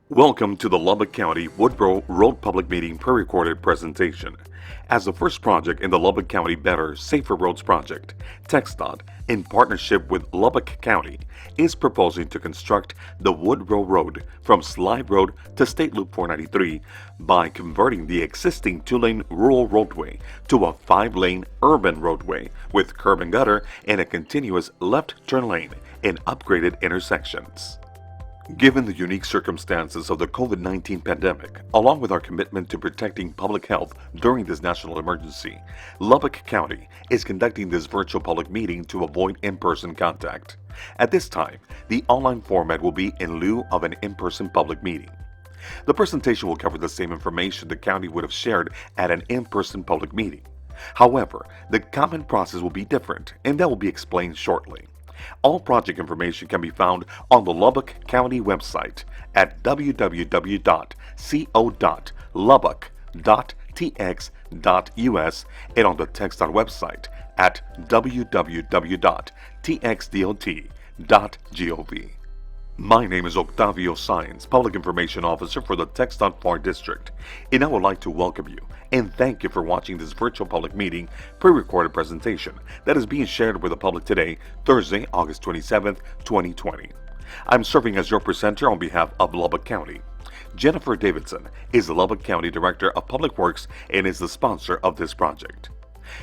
Welcome to the Lubbock County Woodrow Road Public Meeting pre-recorded presentation. As the first project in the Lubbock County Better, Safer Roads project, TxDOT, in partnership with Lubbock County, is proposing to construct the Woodrow Road from Slide Road to State Loop 493 by converting the existing 2-lane rural roadway to a 5-lane urban roadway with curb and gutter and a continuous left turn lane in upgraded intersections. Given the unique circumstances of the COVID-19 pandemic, along with our commitment to protecting public health during this national emergency, Lubbock County is conducting this virtual public meeting to avoid in-person contact. At this time, the online format will be in lieu of an in-person public meeting. The presentation will cover the same information the county would have shared at an in-person public meeting. However, the comment process will be different, and that will be explained shortly. All project information can be found on the Lubbock County website at www.co.lubbock.tx.us and on the TxDOT website at www.txdot.gov. My name is Octavio Saenz, Public Information Officer for the TxDOT FAR District, and I would like to welcome you and thank you for watching this virtual public meeting pre-recorded presentation that is being shared with the public today, Thursday, August 27th, 2020. I'm serving as your presenter on behalf of Lubbock County. Jennifer Davidson is the Lubbock County Director of Public Works and is the sponsor of this project.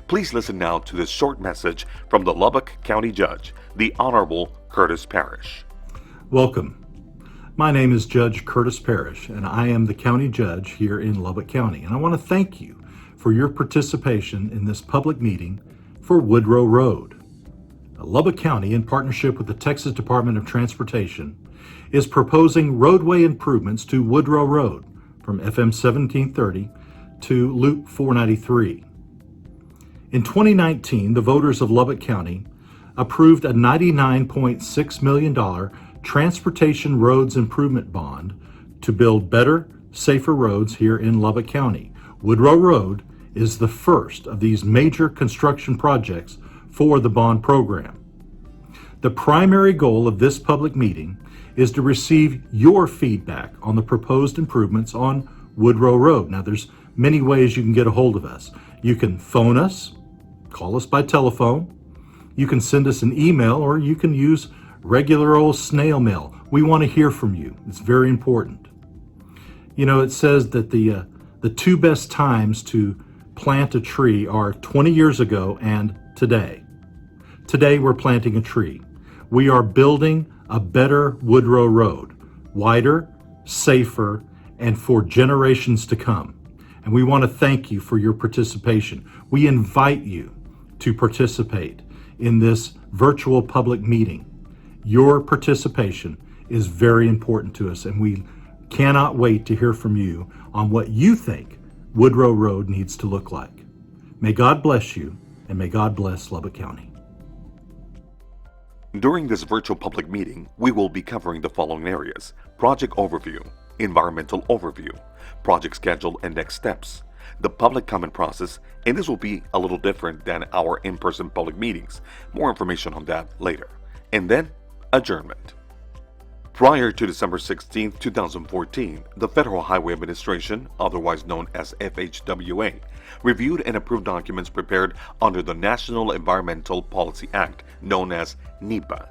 Please listen now to this short message from the Lubbock County Judge, the Honorable Curtis Parrish. Welcome. My name is Judge Curtis Parrish, and I am the County Judge here in Lubbock County. And I want to thank you for your participation in this public meeting for Woodrow Road. Lubbock County, in partnership with the Texas Department of Transportation, is proposing roadway improvements to Woodrow Road from FM 1730 to Loop 493. In 2019, the voters of Lubbock County approved a $99.6 million Transportation Roads Improvement Bond to build better, safer roads here in Lubbock County. Woodrow Road is the first of these major construction projects for the bond program. The primary goal of this public meeting is to receive your feedback on the proposed improvements on Woodrow Road. Now, there's many ways you can get a hold of us. You can phone us, call us by telephone, you can send us an email, or you can use regular old snail mail. We want to hear from you. It's very important. You know, it says that the two best times to plant a tree are 20 years ago and today. Today we're planting a tree. We are building a better Woodrow Road, wider, safer, and for generations to come. And we want to thank you for your participation. We invite you to participate in this virtual public meeting. Your participation is very important to us, and we cannot wait to hear from you on what you think Woodrow Road needs to look like. May God bless you, and may God bless Lubbock County. During this virtual public meeting, we will be covering the following areas: project overview, environmental overview, project schedule and next steps, the public comment process, and this will be a little different than our in-person public meetings. More information on that later. And then, adjournment. Prior to December 16, 2014, the Federal Highway Administration, otherwise known as FHWA, reviewed and approved documents prepared under the National Environmental Policy Act, known as NEPA.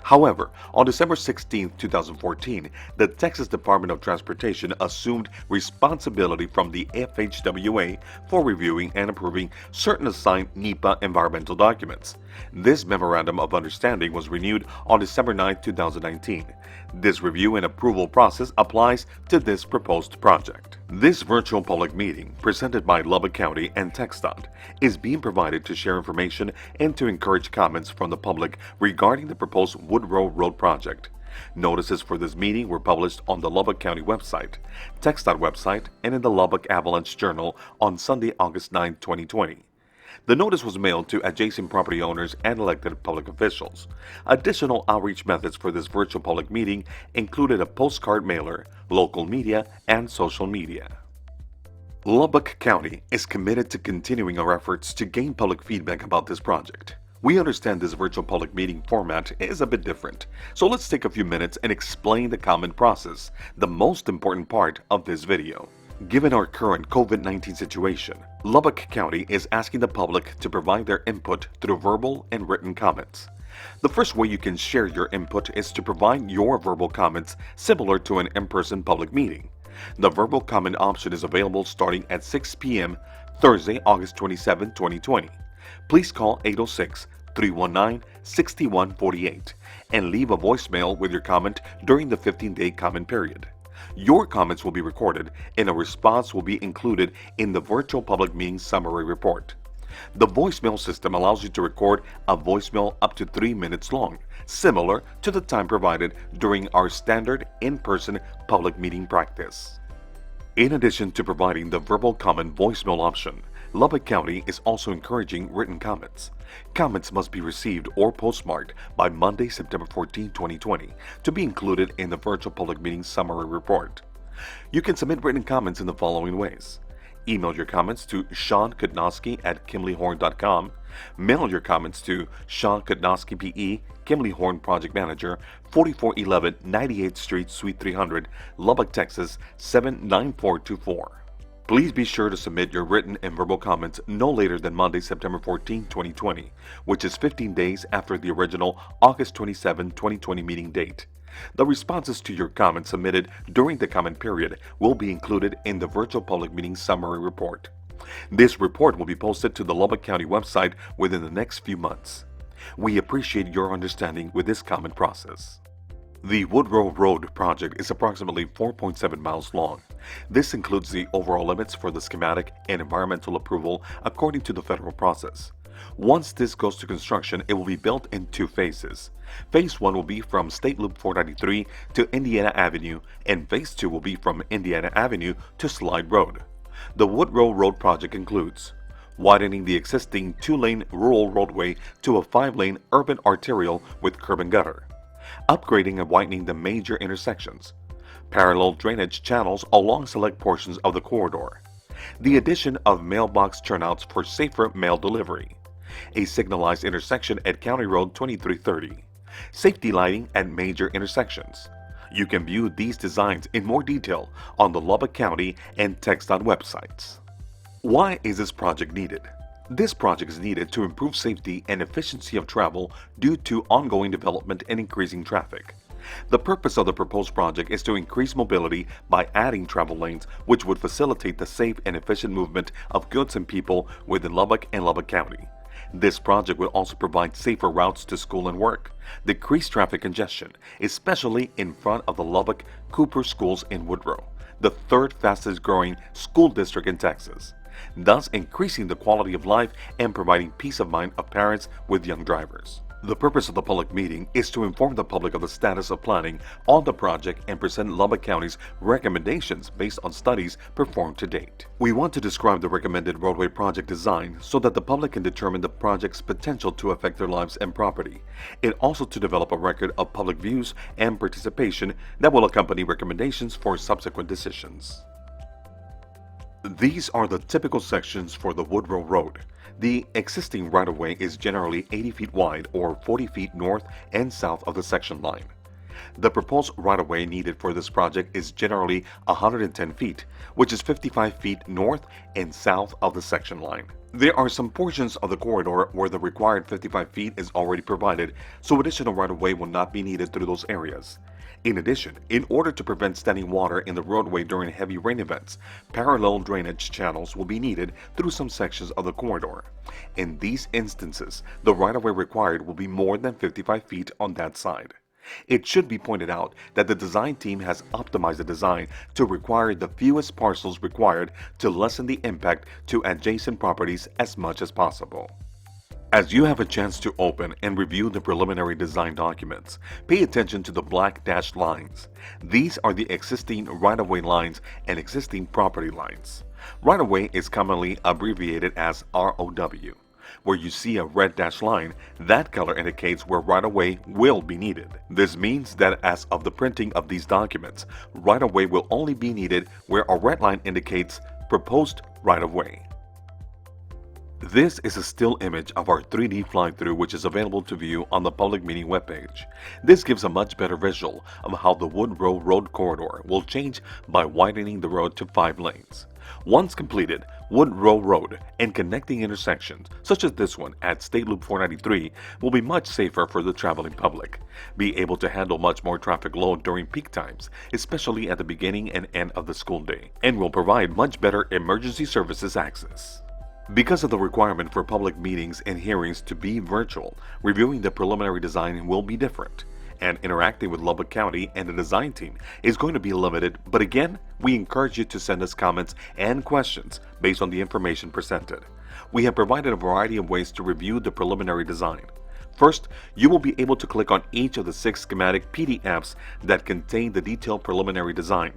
However, on December 16, 2014, the Texas Department of Transportation assumed responsibility from the FHWA for reviewing and approving certain assigned NEPA environmental documents. This Memorandum of Understanding was renewed on December 9, 2019. This review and approval process applies to this proposed project. This virtual public meeting, presented by Lubbock County and TxDOT, is being provided to share information and to encourage comments from the public regarding the proposed Woodrow Road project. Notices for this meeting were published on the Lubbock County website, TxDOT website, and in the Lubbock Avalanche Journal on Sunday, August 9, 2020. The notice was mailed to adjacent property owners and elected public officials. Additional outreach methods for this virtual public meeting included a postcard mailer, local media, and social media. Lubbock County is committed to continuing our efforts to gain public feedback about this project. We understand this virtual public meeting format is a bit different, so let's take a few minutes and explain the comment process, the most important part of this video. Given our current COVID-19 situation, Lubbock County is asking the public to provide their input through verbal and written comments. The first way you can share your input is to provide your verbal comments similar to an in-person public meeting. The verbal comment option is available starting at 6 p.m. Thursday, August 27, 2020. Please call 806-319-6148 and leave a voicemail with your comment during the 15-day comment period. Your comments will be recorded and a response will be included in the virtual public meeting summary report. The voicemail system allows you to record a voicemail up to 3 minutes long, similar to the time provided during our standard in-person public meeting practice. In addition to providing the verbal comment voicemail option, Lubbock County is also encouraging written comments. Comments must be received or postmarked by Monday, September 14, 2020, to be included in the virtual public meeting summary report. You can submit written comments in the following ways. Email your comments to seankutnowski@kimleyhorn.com. Mail your comments to Sean Kutnowski, P.E., Kimley Horn Project Manager, 4411 98th Street, Suite 300, Lubbock, Texas, 79424. Please be sure to submit your written and verbal comments no later than Monday, September 14, 2020, which is 15 days after the original August 27, 2020 meeting date. The responses to your comments submitted during the comment period will be included in the virtual public meeting summary report. This report will be posted to the Lubbock County website within the next few months. We appreciate your understanding with this comment process. The Woodrow Road project is approximately 4.7 miles long. This includes the overall limits for the schematic and environmental approval according to the federal process. Once this goes to construction, it will be built in 2 phases. Phase 1 will be from State Loop 493 to Indiana Avenue, and Phase 2 will be from Indiana Avenue to Slide Road. The Woodrow Road project includes widening the existing 2-lane rural roadway to a 5-lane urban arterial with curb and gutter, upgrading and widening the major intersections, parallel drainage channels along select portions of the corridor, the addition of mailbox turnouts for safer mail delivery, a signalized intersection at County Road 2330, safety lighting at major intersections. You can view these designs in more detail on the Lubbock County and TxDOT websites. Why is this project needed? This project is needed to improve safety and efficiency of travel due to ongoing development and increasing traffic. The purpose of the proposed project is to increase mobility by adding travel lanes, which would facilitate the safe and efficient movement of goods and people within Lubbock and Lubbock County. This project will also provide safer routes to school and work, decrease traffic congestion, especially in front of the Lubbock Cooper schools in Woodrow, the 3rd fastest growing school district in Texas, thus increasing the quality of life and providing peace of mind of parents with young drivers. The purpose of the public meeting is to inform the public of the status of planning on the project and present Lubbock County's recommendations based on studies performed to date. We want to describe the recommended roadway project design so that the public can determine the project's potential to affect their lives and property, and also to develop a record of public views and participation that will accompany recommendations for subsequent decisions. These are the typical sections for the Woodrow Road. The existing right-of-way is generally 80 feet wide or 40 feet north and south of the section line. The proposed right-of-way needed for this project is generally 110 feet, which is 55 feet north and south of the section line. There are some portions of the corridor where the required 55 feet is already provided, so additional right-of-way will not be needed through those areas. In addition, in order to prevent standing water in the roadway during heavy rain events, parallel drainage channels will be needed through some sections of the corridor. In these instances, the right-of-way required will be more than 55 feet on that side. It should be pointed out that the design team has optimized the design to require the fewest parcels required to lessen the impact to adjacent properties as much as possible. As you have a chance to open and review the preliminary design documents, pay attention to the black dashed lines. These are the existing right-of-way lines and existing property lines. Right-of-way is commonly abbreviated as ROW. Where you see a red dashed line, that color indicates where right-of-way will be needed. This means that as of the printing of these documents, right-of-way will only be needed where a red line indicates proposed right-of-way. This is a still image of our 3D fly-through, which is available to view on the public meeting webpage. This gives a much better visual of how the Woodrow Road corridor will change by widening the road to 5 lanes. Once completed, Woodrow Road and connecting intersections, such as this one at State Loop 493, will be much safer for the traveling public, be able to handle much more traffic load during peak times, especially at the beginning and end of the school day, and will provide much better emergency services access. Because of the requirement for public meetings and hearings to be virtual, reviewing the preliminary design will be different, and interacting with Lubbock County and the design team is going to be limited, but again, we encourage you to send us comments and questions based on the information presented. We have provided a variety of ways to review the preliminary design. First, you will be able to click on each of the 6 schematic PDFs that contain the detailed preliminary design.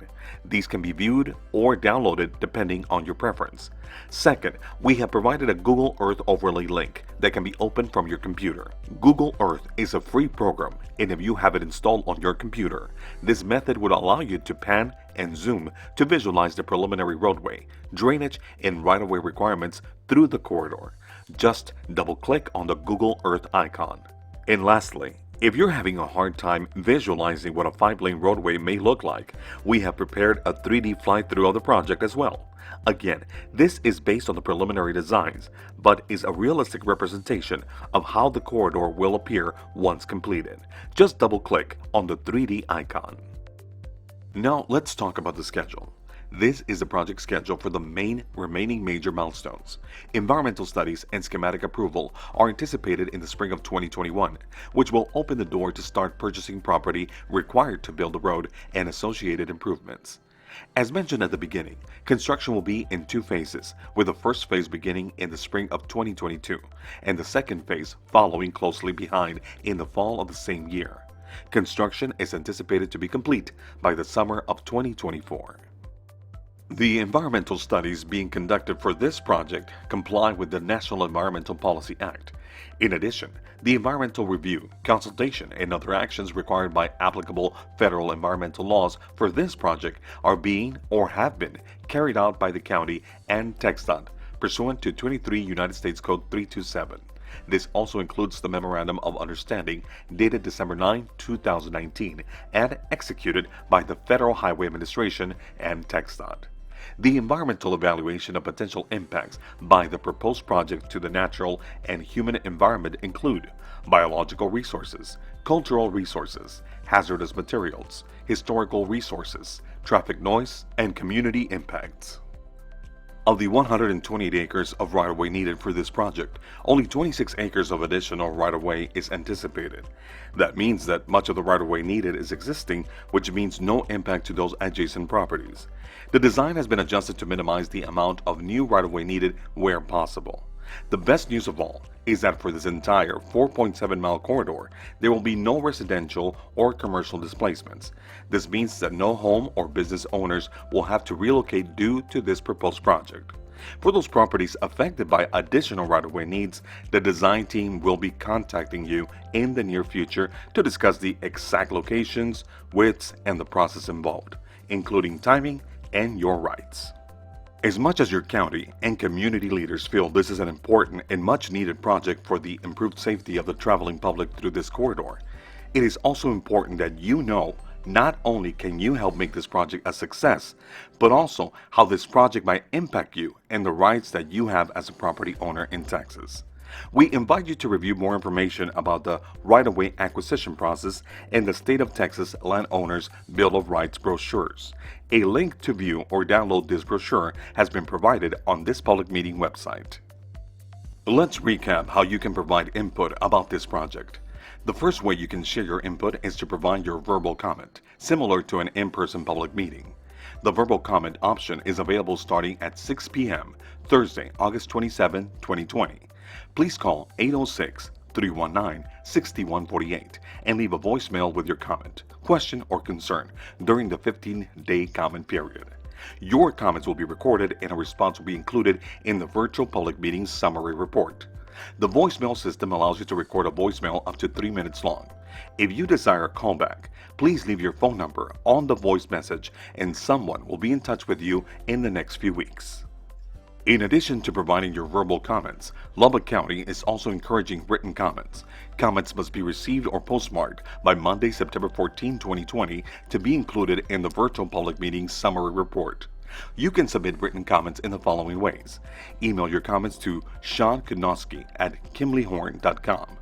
These can be viewed or downloaded depending on your preference. Second, we have provided a Google Earth overlay link that can be opened from your computer. Google Earth is a free program, and if you have it installed on your computer, this method would allow you to pan and zoom to visualize the preliminary roadway, drainage, and right-of-way requirements through the corridor. Just double-click on the Google Earth icon. And lastly, if you're having a hard time visualizing what a 5-lane roadway may look like, we have prepared a 3D fly-through of the project as well. Again, this is based on the preliminary designs, but is a realistic representation of how the corridor will appear once completed. Just double-click on the 3D icon. Now let's talk about the schedule. This is the project schedule for the remaining major milestones. Environmental studies and schematic approval are anticipated in the spring of 2021, which will open the door to start purchasing property required to build the road and associated improvements. As mentioned at the beginning, construction will be in 2 phases, with the first phase beginning in the spring of 2022 and the second phase following closely behind in the fall of the same year. Construction is anticipated to be complete by the summer of 2024. The environmental studies being conducted for this project comply with the National Environmental Policy Act. In addition, the environmental review, consultation, and other actions required by applicable federal environmental laws for this project are being or have been carried out by the county and TxDOT pursuant to 23 United States Code 327. This also includes the Memorandum of Understanding dated December 9, 2019 and executed by the Federal Highway Administration and TxDOT. The environmental evaluation of potential impacts by the proposed project to the natural and human environment include biological resources, cultural resources, hazardous materials, historical resources, traffic noise, and community impacts. Of the 128 acres of right-of-way needed for this project, only 26 acres of additional right-of-way is anticipated. That means that much of the right-of-way needed is existing, which means no impact to those adjacent properties. The design has been adjusted to minimize the amount of new right-of-way needed where possible. The best news of all is that for this entire 4.7-mile corridor, there will be no residential or commercial displacements. This means that no home or business owners will have to relocate due to this proposed project. For those properties affected by additional right-of-way needs, the design team will be contacting you in the near future to discuss the exact locations, widths, and the process involved, including timing and your rights. As much as your county and community leaders feel this is an important and much needed project for the improved safety of the traveling public through this corridor, it is also important that you know not only can you help make this project a success, but also how this project might impact you and the rights that you have as a property owner in Texas. We invite you to review more information about the right-of-way acquisition process and the State of Texas Landowners Bill of Rights brochures. A link to view or download this brochure has been provided on this public meeting website. Let's recap how you can provide input about this project. The first way you can share your input is to provide your verbal comment, similar to an in-person public meeting. The verbal comment option is available starting at 6 p.m. Thursday, August 27, 2020. Please call 806-319-6148 and leave a voicemail with your comment, question, or concern during the 15-day comment period. Your comments will be recorded and a response will be included in the virtual public meeting summary report. The voicemail system allows you to record a voicemail up to 3 minutes long. If you desire a callback, please leave your phone number on the voice message and someone will be in touch with you in the next few weeks. In addition to providing your verbal comments, Lubbock County is also encouraging written comments. Comments must be received or postmarked by Monday, September 14, 2020 to be included in the virtual public meeting summary report. You can submit written comments in the following ways. Email your comments to Sean Kudnowski at kimleyhorn.com.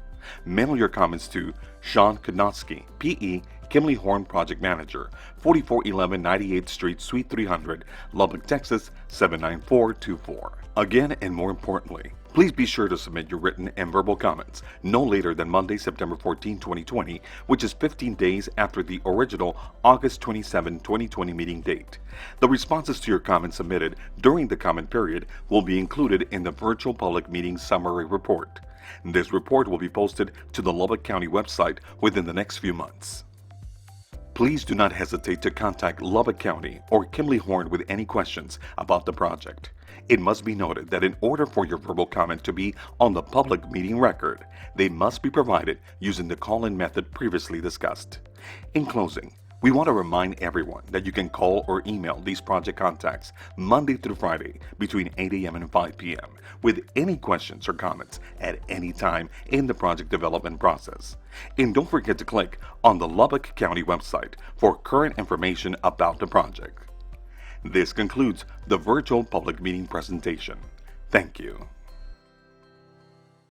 Mail your comments to Sean Kudnowski, P.E., Kimley Horn Project Manager, 4411 98th Street, Suite 300, Lubbock, Texas 79424. Again, and more importantly, please be sure to submit your written and verbal comments no later than Monday, September 14, 2020, which is 15 days after the original August 27, 2020 meeting date. The responses to your comments submitted during the comment period will be included in the virtual public meeting summary report. This report will be posted to the Lubbock County website within the next few months. Please do not hesitate to contact Lubbock County or Kimley Horn with any questions about the project. It must be noted that in order for your verbal comment to be on the public meeting record, they must be provided using the call-in method previously discussed. In closing, we want to remind everyone that you can call or email these project contacts Monday through Friday between 8 a.m. and 5 p.m. with any questions or comments at any time in the project development process. And don't forget to click on the Lubbock County website for current information about the project. This concludes the virtual public meeting presentation. Thank you.